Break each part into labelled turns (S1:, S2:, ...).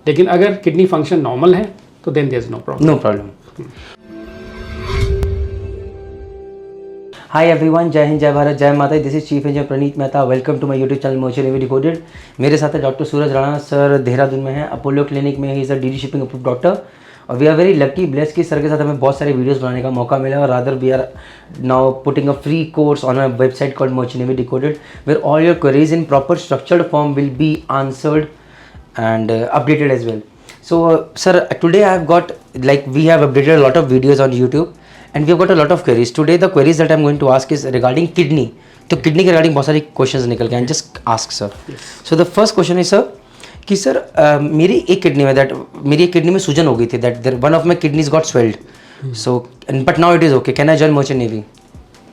S1: लेकिन अगर kidney function normal है तो then there is no problem.
S2: No problem. Hi everyone, जय हिंद, जय भारत, जय माता. This is chief engineer Praneet Mehta. Welcome to my YouTube channel motion navy decoded. मेरे साथ है डॉक्टर सूरज राणा सर, देहरादून में है, अपोलो क्लिनिक में. He is a DD shipping approved doctor. और we are very lucky bless कि सर के साथ हमें बहुत सारे वीडियोस बनाने का मौका मिला. और rather we are now putting a free course on my website called motion navy decoded, where all your queries in proper structured form will be answered and updated as well. So sir, today I have got, like, we have updated a lot of videos on YouTube and we have got a lot of queries. Today the queries that I am going to ask is regarding kidney. तो kidney के regarding बहुत सारी questions निकल के हैं. Just ask sir. So the first question is sir कि sir मेरी एक किडनी में सूजन हो गई थी. That one of my kidneys got swelled. So but now it is okay. Can I join merchant navy?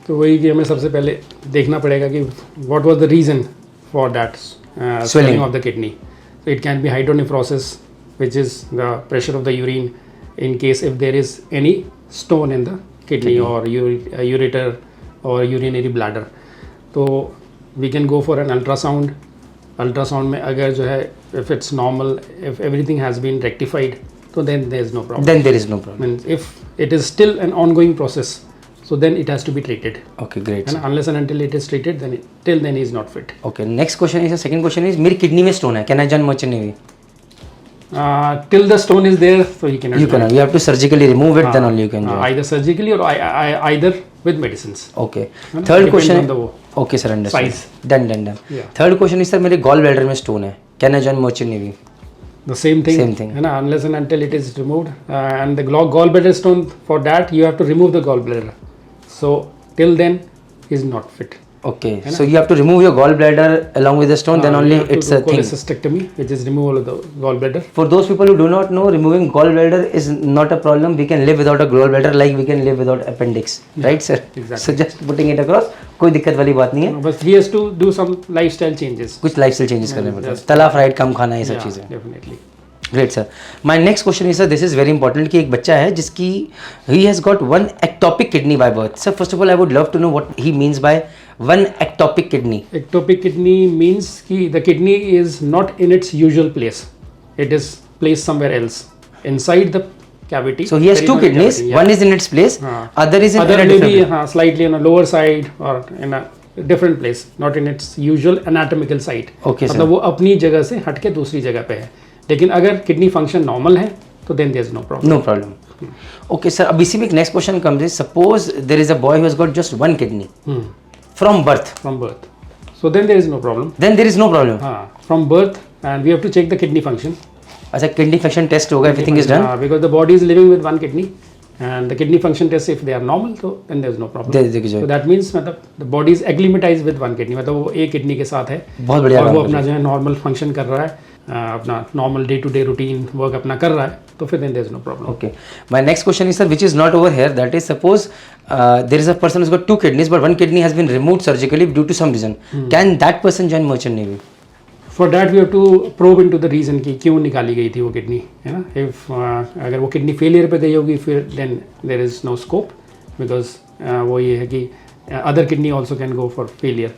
S1: तो वही कि हमें सबसे पहले देखना पड़ेगा कि what was the reason for that swelling of the kidney. So it can be hydronephrosis, which is the pressure of the urine in case if there is any stone in the kidney or ureter or urinary bladder. तो we can go for an ultrasound. Ultrasound में अगर जो है if it's normal, if everything has been rectified, so then there is no problem.
S2: Then there is no problem.
S1: And if it is still an ongoing process, so then it has to be treated.
S2: Okay, great.
S1: And unless and until it is treated, then till then he is not fit.
S2: Okay, next question is, the second question is, मेरी kidney में stone है. Can I join merchant navy?
S1: Till the stone is there, so you cannot.
S2: You cannot. You have to surgically remove it, then only you can join.
S1: Either surgically or either with medicines.
S2: Okay.
S1: है ना?
S2: Third
S1: Depends
S2: question.
S1: on the
S2: Okay sir, understand.
S1: size.
S2: Done.
S1: Yeah.
S2: Third question is, sir, मेरे gall bladder में stone है. Can I join merchant navy?
S1: The same thing.
S2: Same thing.
S1: है ना? Unless and until it is removed, and the gallbladder stone, for that you have to remove the gallbladder. So till then he is not fit.
S2: Okay. So you have to remove your gallbladder along with the stone, then only
S1: You have to
S2: it's
S1: do
S2: a thing.
S1: cholecystectomy, which is removal of the gallbladder.
S2: For those people who do not know, removing gallbladder is not a problem. We can live without a gallbladder like we can live without appendix. Right, sir?
S1: Exactly.
S2: So just putting it across, कोई दिक्कत वाली बात नहीं है.
S1: But he has to do some lifestyle changes.
S2: कुछ lifestyle changes करने पड़ते हैं.
S1: just-
S2: तला फ्राइड कम खाना, ये सब
S1: Yeah,
S2: चीज़ें.
S1: definitely.
S2: Great sir. My next question is sir, this is very important कि एक बच्चा है जिसकी he has got one ectopic kidney by birth. Sir first of all I would love to know what he means by one ectopic kidney.
S1: Ectopic kidney means कि the kidney is not in its usual place. It is placed somewhere else inside the cavity.
S2: So he has two
S1: Peritoneal
S2: kidneys.
S1: cavity, yeah.
S2: One is in its place,
S1: हाँ.
S2: other is in
S1: Other
S2: a
S1: may
S2: different
S1: be
S2: place.
S1: slightly on a lower side or in a different place, not in its usual anatomical site.
S2: Okay,
S1: मतलब
S2: sir.
S1: वो अपनी जगह से हट के दूसरी जगह पे है. लेकिन अगर किडनी फंक्शन नॉर्मल है तो then there is no problem.
S2: No problem. Okay, sir. अब इसी में next question comes is, suppose there is a boy who has got just one kidney from birth.
S1: From birth. So then there is no problem.
S2: Then there is no problem.
S1: From birth, and we have to check the kidney function.
S2: अच्छा, kidney function test होगा, everything is done.
S1: Because the body is living with one kidney, and the kidney function tests, if they are normal, so then there is no problem.
S2: देखिए
S1: So that means मतलब the body is acclimatized with one kidney, मतलब वो एक kidney के साथ है
S2: बहुत बढ़िया
S1: और
S2: काम
S1: वो
S2: कर
S1: अपना जो है नॉर्मल फंक्शन कर रहा है, अपना normal day to day routine work अपना कर रहा है, तो फिर then there is no problem.
S2: Okay. My next question is, sir, which is not over here. That is, suppose there is a person who's got two kidneys, but one kidney has been removed surgically due to some reason. Can that person join merchant navy?
S1: For that we have to probe into the reason कि क्यों निकाली गई थी वो kidney, है ना. If अगर वो किडनी फेलियर पे गई होगी फिर then there is no scope, because वो ये है कि other kidney also can go for failure,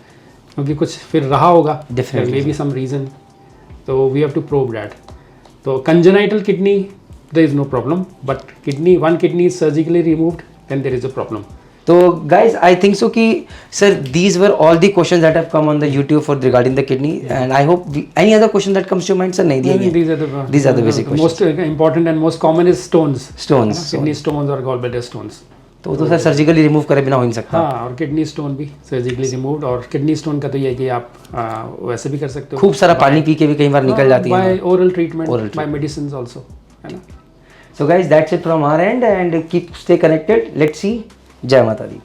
S1: क्योंकि कुछ फिर रहा होगा.
S2: Definitely.
S1: There may be some reason, so we have to probe that. तो congenital kidney there is no problem, but one kidney is surgically removed, then there is a problem.
S2: So guys, I think so कि sir, these were all the questions that have come on the YouTube for regarding the kidney, and I hope any other question that comes to your mind, sir? नहीं दिए. These are the basic questions.
S1: Most important and most common is stones.
S2: Stones.
S1: Kidney stones or gallbladder stones.
S2: तो sir surgically remove करे बिना हो नहीं सकता.
S1: हाँ, और किडनी स्टोन भी सर्जिकली रिमूव्ड. और किडनी स्टोन का तो ये है कि आप वैसे भी कर सकते हो.
S2: खूब सारा पानी पी के भी कई बार निकल जाती है.
S1: By oral treatment, by medicine also, है ना.
S2: So guys, that's it from our end, and keep stay connected. Let's see. जय माता दी.